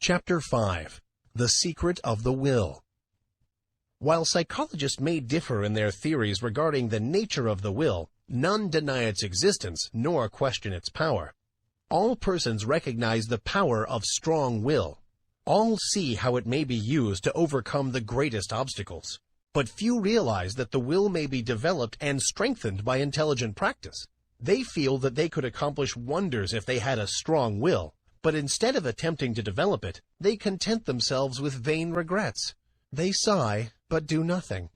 Chapter 5. The Secret of the Will. While psychologists may differ in their theories regarding the nature of the will, none deny its existence nor question its power. All persons recognize the power of strong will. All see how it may be used to overcome the greatest obstacles. But few realize that the will may be developed and strengthened by intelligent practice. They feel that they could accomplish wonders if they had a strong will, but instead of attempting to develop it, they content themselves with vain regrets. They sigh, but do nothing.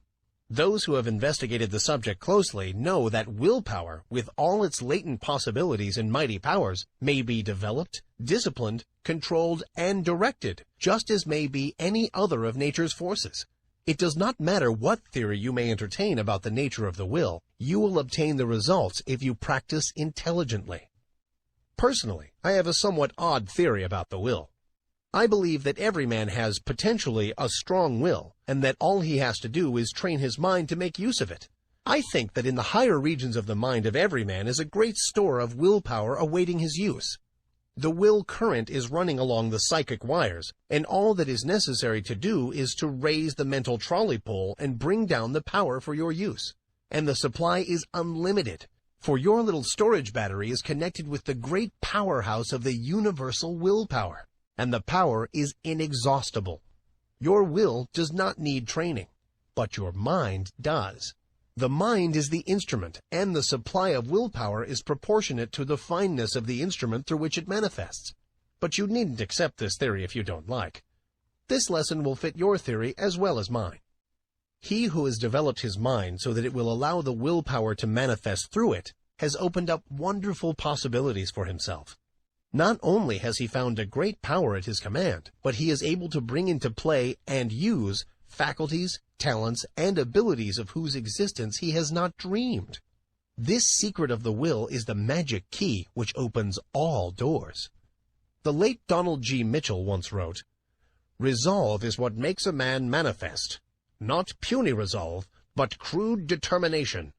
Those who have investigated the subject closely know that willpower, with all its latent possibilities and mighty powers, may be developed, disciplined, controlled, and directed, just as may be any other of nature's forces. It does not matter what theory you may entertain about the nature of the will, you will obtain the results if you practice intelligently. Personally, I have a somewhat odd theory about the will. I believe that every man has potentially a strong will, and that all he has to do is train his mind to make use of it. I think that in the higher regions of the mind of every man is a great store of willpower awaiting his use. The will current is running along the psychic wires, and all that is necessary to do is to raise the mental trolley pole and bring down the power for your use. And the supply is unlimited, for your little storage battery is connected with the great powerhouse of the universal willpower, and the power is inexhaustible. Your will does not need training, but your mind does. The mind is the instrument, and the supply of willpower is proportionate to the fineness of the instrument through which it manifests. But you needn't accept this theory if you don't like. This lesson will fit your theory as well as mine. He who has developed his mind so that it will allow the willpower to manifest through it has opened up wonderful possibilities for himself. Not only has he found a great power at his command, but he is able to bring into play and use faculties, talents, and abilities of whose existence he has not dreamed. This secret of the will is the magic key which opens all doors. The late Donald G. Mitchell once wrote, "Resolve is what makes a man manifest. Not puny resolve, but crude determination.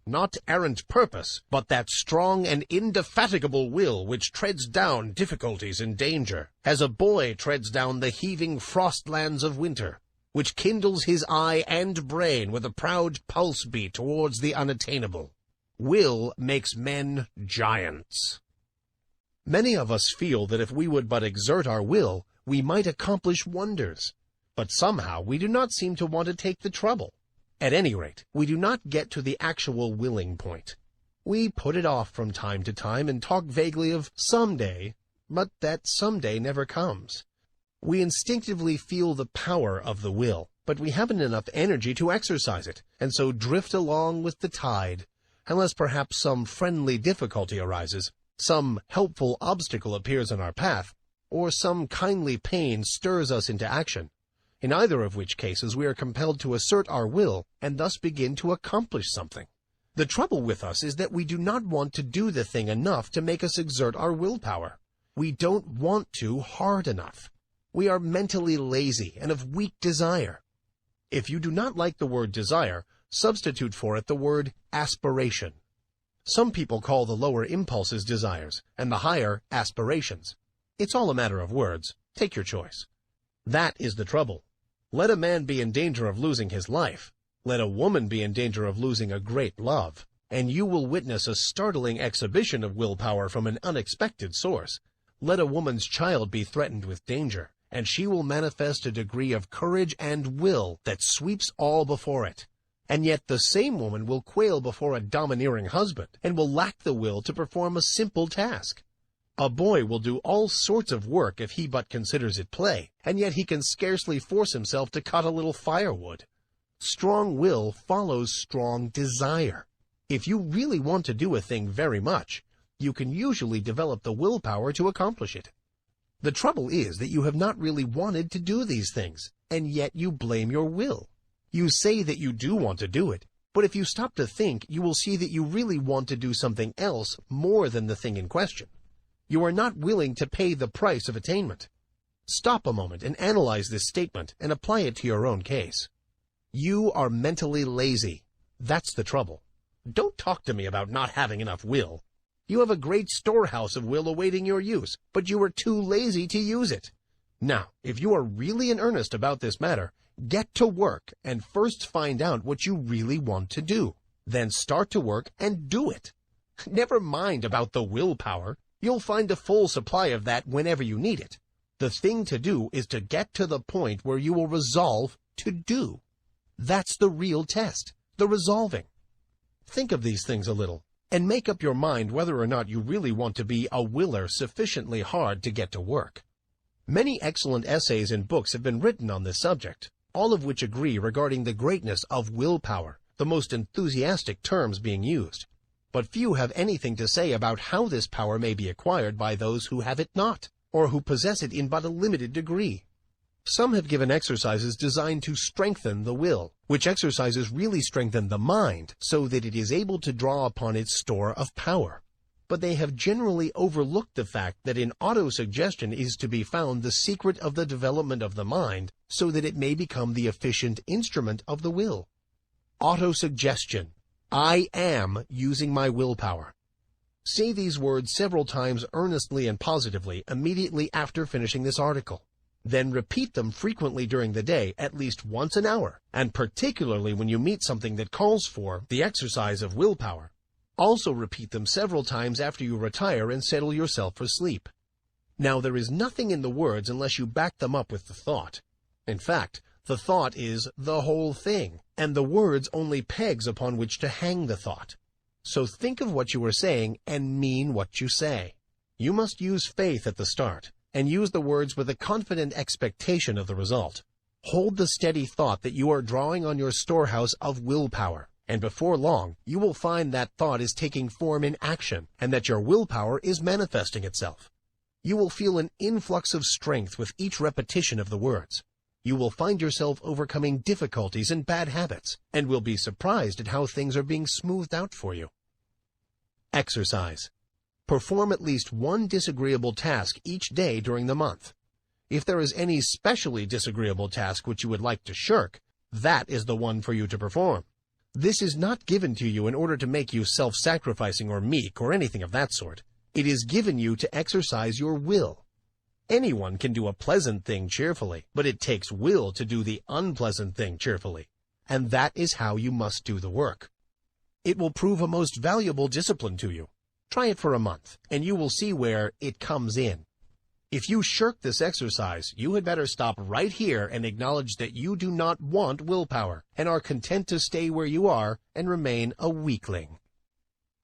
Not errant purpose, but that strong and indefatigable will which treads down difficulties and danger, as a boy treads down the heaving frostlands of winter, which kindles his eye and brain with a proud pulse beat towards the unattainable. Will makes men giants." Many of us feel that if we would but exert our will, we might accomplish wonders. But somehow we do not seem to want to take the trouble. At any rate, we do not get to the actual willing point. We put it off from time to time and talk vaguely of someday, but that someday never comes. We instinctively feel the power of the will, but we haven't enough energy to exercise it, and so drift along with the tide, unless perhaps some friendly difficulty arises, some helpful obstacle appears in our path, or some kindly pain stirs us into action, in either of which cases we are compelled to assert our will and thus begin to accomplish something. The trouble with us is that we do not want to do the thing enough to make us exert our willpower. We don't want to hard enough. We are mentally lazy and of weak desire. If you do not like the word desire, substitute for it the word aspiration. Some people call the lower impulses desires and the higher aspirations. It's all a matter of words. Take your choice. That is the trouble. Let a man be in danger of losing his life. Let a woman be in danger of losing a great love, and you will witness a startling exhibition of willpower from an unexpected source. Let a woman's child be threatened with danger, and she will manifest a degree of courage and will that sweeps all before it. And yet the same woman will quail before a domineering husband, and will lack the will to perform a simple task. A boy will do all sorts of work if he but considers it play, and yet he can scarcely force himself to cut a little firewood. Strong will follows strong desire. If you really want to do a thing very much, you can usually develop the willpower to accomplish it. The trouble is that you have not really wanted to do these things, and yet you blame your will. You say that you do want to do it, but if you stop to think, you will see that you really want to do something else more than the thing in question. You are not willing to pay the price of attainment. Stop a moment and analyze this statement and apply it to your own case. You are mentally lazy. That's the trouble. Don't talk to me about not having enough will. You have a great storehouse of will awaiting your use, but you are too lazy to use it. Now, if you are really in earnest about this matter, get to work and first find out what you really want to do. Then start to work and do it. Never mind about the willpower. You'll find a full supply of that whenever you need it. The thing to do is to get to the point where you will resolve to do. That's the real test, the resolving. Think of these things a little, and make up your mind whether or not you really want to be a willer sufficiently hard to get to work. Many excellent essays and books have been written on this subject, all of which agree regarding the greatness of willpower, the most enthusiastic terms being used. But few have anything to say about how this power may be acquired by those who have it not, or who possess it in but a limited degree. Some have given exercises designed to strengthen the will, which exercises really strengthen the mind so that it is able to draw upon its store of power. But they have generally overlooked the fact that in autosuggestion is to be found the secret of the development of the mind so that it may become the efficient instrument of the will. Autosuggestion. I am using my willpower. Say these words several times earnestly and positively immediately after finishing this article. Then repeat them frequently during the day, at least once an hour, and particularly when you meet something that calls for the exercise of willpower. Also repeat them several times after you retire and settle yourself for sleep. Now, there is nothing in the words unless you back them up with the thought. In fact, the thought is the whole thing, and the words only pegs upon which to hang the thought. So think of what you are saying and mean what you say. You must use faith at the start, and use the words with a confident expectation of the result. Hold the steady thought that you are drawing on your storehouse of willpower, and before long you will find that thought is taking form in action, and that your willpower is manifesting itself. You will feel an influx of strength with each repetition of the words. You will find yourself overcoming difficulties and bad habits, and will be surprised at how things are being smoothed out for you. Exercise. Perform at least one disagreeable task each day during the month. If there is any specially disagreeable task which you would like to shirk, that is the one for you to perform. This is not given to you in order to make you self-sacrificing or meek or anything of that sort. It is given you to exercise your will. Anyone can do a pleasant thing cheerfully, but it takes will to do the unpleasant thing cheerfully. And that is how you must do the work. It will prove a most valuable discipline to you. Try it for a month, and you will see where it comes in. If you shirk this exercise, you had better stop right here and acknowledge that you do not want willpower, and are content to stay where you are and remain a weakling.